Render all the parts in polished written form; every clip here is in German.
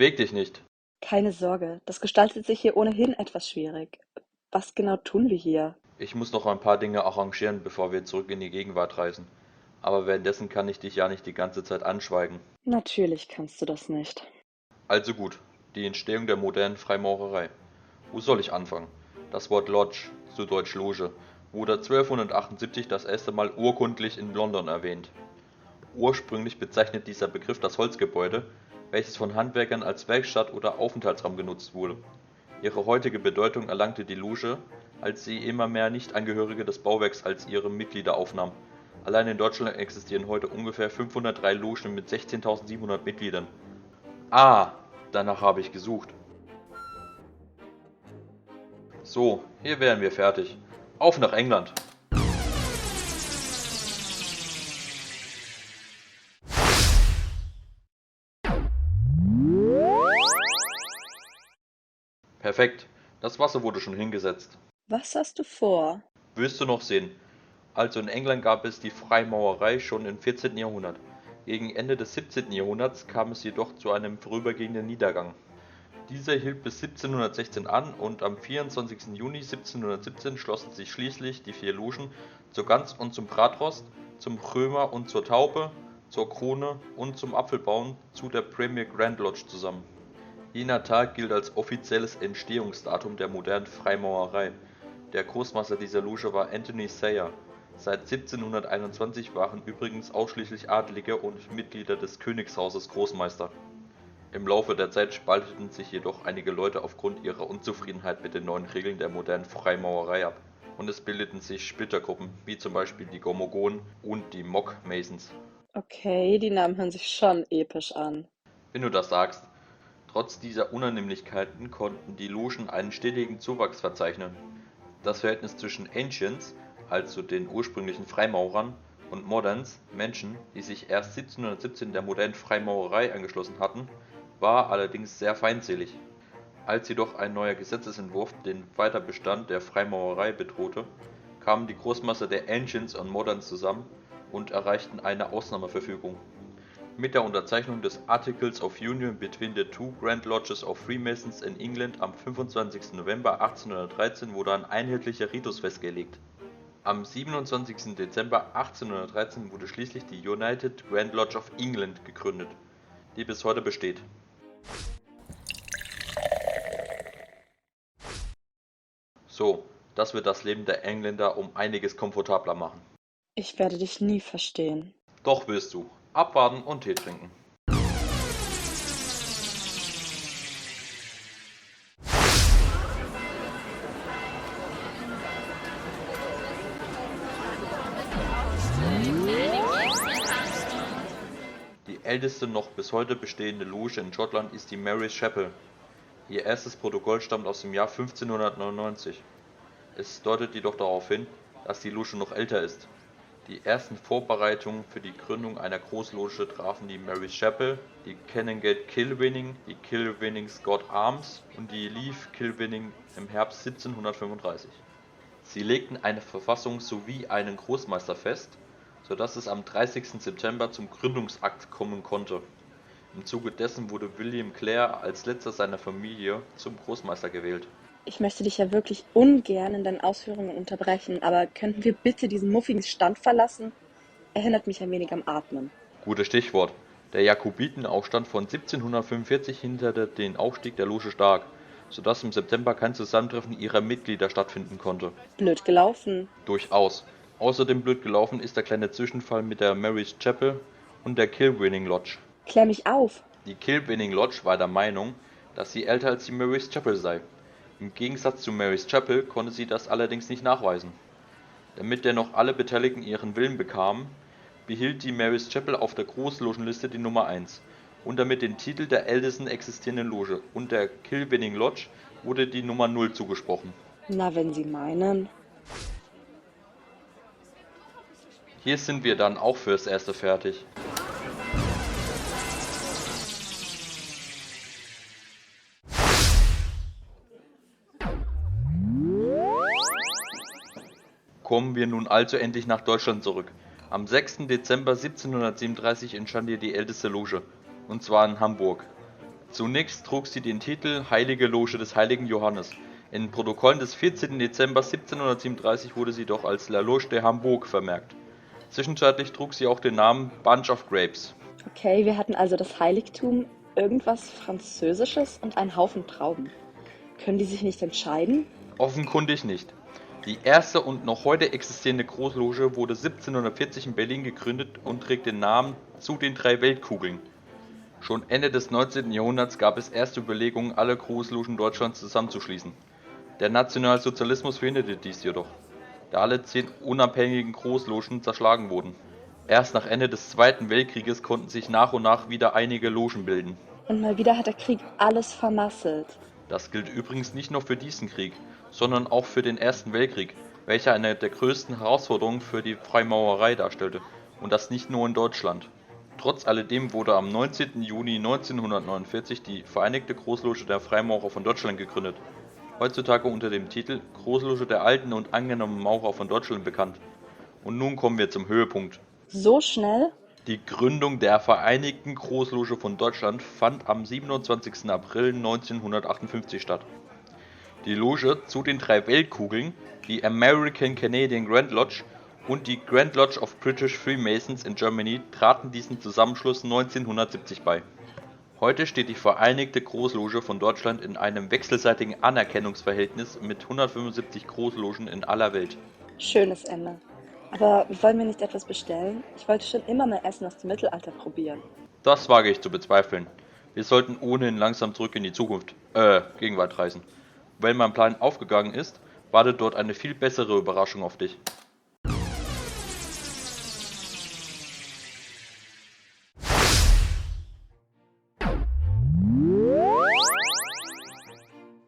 Beweg dich nicht. Keine Sorge, das gestaltet sich hier ohnehin etwas schwierig. Was genau tun wir hier? Ich muss noch ein paar Dinge arrangieren, bevor wir zurück in die Gegenwart reisen. Aber währenddessen kann ich dich ja nicht die ganze Zeit anschweigen. Natürlich kannst du das nicht. Also gut, die Entstehung der modernen Freimaurerei. Wo soll ich anfangen? Das Wort Lodge, zu Deutsch Loge, wurde 1278 das erste Mal urkundlich in London erwähnt. Ursprünglich bezeichnet dieser Begriff das Holzgebäude, welches von Handwerkern als Werkstatt oder Aufenthaltsraum genutzt wurde. Ihre heutige Bedeutung erlangte die Loge, als sie immer mehr Nichtangehörige des Bauwerks als ihre Mitglieder aufnahm. Allein in Deutschland existieren heute ungefähr 503 Logen mit 16.700 Mitgliedern. Ah, danach habe ich gesucht. So, hier wären wir fertig. Auf nach England! Perfekt, das Wasser wurde schon hingesetzt. Was hast du vor? Wirst du noch sehen. Also in England gab es die Freimaurerei schon im 14. Jahrhundert. Gegen Ende des 17. Jahrhunderts kam es jedoch zu einem vorübergehenden Niedergang. Dieser hielt bis 1716 an und am 24. Juni 1717 schlossen sich schließlich die 4 Logen zur Gans und zum Bratrost, zum Römer und zur Taube, zur Krone und zum Apfelbaum zu der Premier Grand Lodge zusammen. Jener Tag gilt als offizielles Entstehungsdatum der modernen Freimaurerei. Der Großmeister dieser Loge war Anthony Sayer. Seit 1721 waren übrigens ausschließlich Adlige und Mitglieder des Königshauses Großmeister. Im Laufe der Zeit spalteten sich jedoch einige Leute aufgrund ihrer Unzufriedenheit mit den neuen Regeln der modernen Freimaurerei ab, und es bildeten sich Splittergruppen, wie zum Beispiel die Gomogonen und die Mock Masons. Okay, die Namen hören sich schon episch an. Wenn du das sagst. Trotz dieser Unannehmlichkeiten konnten die Logen einen stetigen Zuwachs verzeichnen. Das Verhältnis zwischen Ancients, also den ursprünglichen Freimaurern, und Moderns, Menschen, die sich erst 1717 der modernen Freimaurerei angeschlossen hatten, war allerdings sehr feindselig. Als jedoch ein neuer Gesetzesentwurf den Weiterbestand der Freimaurerei bedrohte, kamen die Großmeister der Ancients und Moderns zusammen und erreichten eine Ausnahmeverfügung. Mit der Unterzeichnung des Articles of Union between the two Grand Lodges of Freemasons in England am 25. November 1813 wurde ein einheitlicher Ritus festgelegt. Am 27. Dezember 1813 wurde schließlich die United Grand Lodge of England gegründet, die bis heute besteht. So, das wird das Leben der Engländer um einiges komfortabler machen. Ich werde dich nie verstehen. Doch wirst du. Abwarten und Tee trinken. Die älteste noch bis heute bestehende Loge in Schottland ist die Mary's Chapel. Ihr erstes Protokoll stammt aus dem Jahr 1599. Es deutet jedoch darauf hin, dass die Loge noch älter ist. Die ersten Vorbereitungen für die Gründung einer Großloge trafen die Mary's Chapel, die Canongate Kilwinning, die Kilwinning Scott Arms und die Leith Kilwinning im Herbst 1735. Sie legten eine Verfassung sowie einen Großmeister fest, so dass es am 30. September zum Gründungsakt kommen konnte. Im Zuge dessen wurde William Clare als letzter seiner Familie zum Großmeister gewählt. Ich möchte dich ja wirklich ungern in deinen Ausführungen unterbrechen, aber könnten wir bitte diesen muffigen Stand verlassen? Er hindert mich ein wenig am Atmen. Gutes Stichwort. Der Jakobitenaufstand von 1745 hinderte den Aufstieg der Loge stark, sodass im September kein Zusammentreffen ihrer Mitglieder stattfinden konnte. Blöd gelaufen. Durchaus. Außerdem blöd gelaufen ist der kleine Zwischenfall mit der Mary's Chapel und der Kilwinning Lodge. Klär mich auf. Die Kilwinning Lodge war der Meinung, dass sie älter als die Mary's Chapel sei. Im Gegensatz zu Mary's Chapel konnte sie das allerdings nicht nachweisen. Damit dennoch alle Beteiligten ihren Willen bekamen, behielt die Mary's Chapel auf der Großlogenliste die Nummer 1 und damit den Titel der ältesten existierenden Loge, und der Kilwinning Lodge wurde die Nummer 0 zugesprochen. Na, wenn Sie meinen. Hier sind wir dann auch fürs Erste fertig. Kommen wir nun also endlich nach Deutschland zurück. Am 6. Dezember 1737 entstand hier die älteste Loge, und zwar in Hamburg. Zunächst trug sie den Titel Heilige Loge des heiligen Johannes. In den Protokollen des 14. Dezember 1737 wurde sie doch als La Loge de Hambourg vermerkt. Zwischenzeitlich trug sie auch den Namen Bunch of Grapes. Okay, wir hatten also das Heiligtum, irgendwas Französisches und einen Haufen Trauben. Können die sich nicht entscheiden? Offenkundig nicht. Die erste und noch heute existierende Großloge wurde 1740 in Berlin gegründet und trägt den Namen Zu den drei Weltkugeln. Schon Ende des 19. Jahrhunderts gab es erste Überlegungen, alle Großlogen Deutschlands zusammenzuschließen. Der Nationalsozialismus verhinderte dies jedoch, da alle 10 unabhängigen Großlogen zerschlagen wurden. Erst nach Ende des Zweiten Weltkrieges konnten sich nach und nach wieder einige Logen bilden. Und mal wieder hat der Krieg alles vermasselt. Das gilt übrigens nicht nur für diesen Krieg, sondern auch für den Ersten Weltkrieg, welcher eine der größten Herausforderungen für die Freimaurerei darstellte, und das nicht nur in Deutschland. Trotz alledem wurde am 19. Juni 1949 die Vereinigte Großloge der Freimaurer von Deutschland gegründet, heutzutage unter dem Titel Großloge der alten und angenommenen Maurer von Deutschland bekannt. Und nun kommen wir zum Höhepunkt. So schnell? Die Gründung der Vereinigten Großloge von Deutschland fand am 27. April 1958 statt. Die Loge Zu den drei Weltkugeln, die American Canadian Grand Lodge und die Grand Lodge of British Freemasons in Germany traten diesem Zusammenschluss 1970 bei. Heute steht die Vereinigte Großloge von Deutschland in einem wechselseitigen Anerkennungsverhältnis mit 175 Großlogen in aller Welt. Schönes Ende. Aber wollen wir nicht etwas bestellen? Ich wollte schon immer mal Essen aus dem Mittelalter probieren. Das wage ich zu bezweifeln. Wir sollten ohnehin langsam zurück in die Gegenwart reisen. Wenn mein Plan aufgegangen ist, wartet dort eine viel bessere Überraschung auf dich.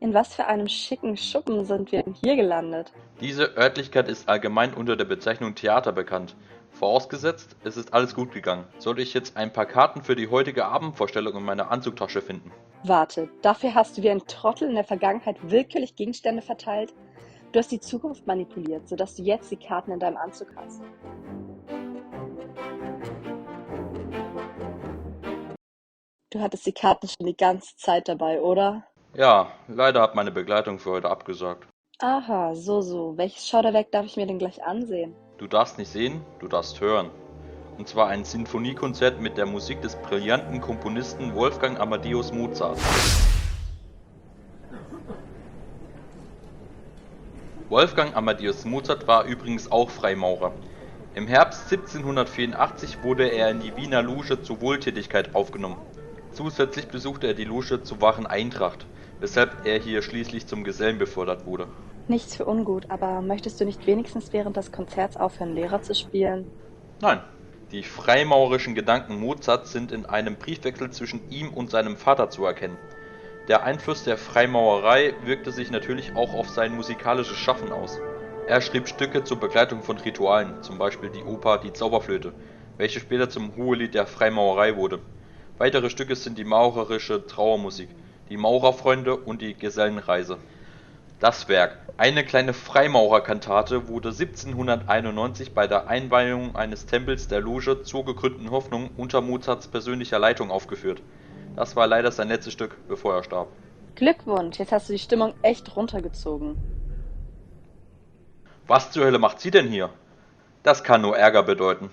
In was für einem schicken Schuppen sind wir denn hier gelandet? Diese Örtlichkeit ist allgemein unter der Bezeichnung Theater bekannt. Vorausgesetzt, es ist alles gut gegangen. Sollte ich jetzt ein paar Karten für die heutige Abendvorstellung in meiner Anzugtasche finden? Warte, dafür hast du wie ein Trottel in der Vergangenheit willkürlich Gegenstände verteilt? Du hast die Zukunft manipuliert, sodass du jetzt die Karten in deinem Anzug hast. Du hattest die Karten schon die ganze Zeit dabei, oder? Ja, leider hat meine Begleitung für heute abgesagt. Aha, so. Welches Schauderwerk darf ich mir denn gleich ansehen? Du darfst nicht sehen, du darfst hören. Und zwar ein Sinfoniekonzert mit der Musik des brillanten Komponisten Wolfgang Amadeus Mozart. Wolfgang Amadeus Mozart war übrigens auch Freimaurer. Im Herbst 1784 wurde er in die Wiener Loge zur Wohltätigkeit aufgenommen. Zusätzlich besuchte er die Loge zur wahren Eintracht, weshalb er hier schließlich zum Gesellen befördert wurde. Nichts für ungut, aber möchtest du nicht wenigstens während des Konzerts aufhören, Lehrer zu spielen? Nein, die freimaurerischen Gedanken Mozarts sind in einem Briefwechsel zwischen ihm und seinem Vater zu erkennen. Der Einfluss der Freimaurerei wirkte sich natürlich auch auf sein musikalisches Schaffen aus. Er schrieb Stücke zur Begleitung von Ritualen, zum Beispiel die Oper Die Zauberflöte, welche später zum Hohelied der Freimaurerei wurde. Weitere Stücke sind die maurerische Trauermusik, die Maurerfreunde und die Gesellenreise. Das Werk, eine kleine Freimaurerkantate, wurde 1791 bei der Einweihung eines Tempels der Loge zur gegründeten Hoffnung unter Mozarts persönlicher Leitung aufgeführt. Das war leider sein letztes Stück, bevor er starb. Glückwunsch, jetzt hast du die Stimmung echt runtergezogen. Was zur Hölle macht sie denn hier? Das kann nur Ärger bedeuten.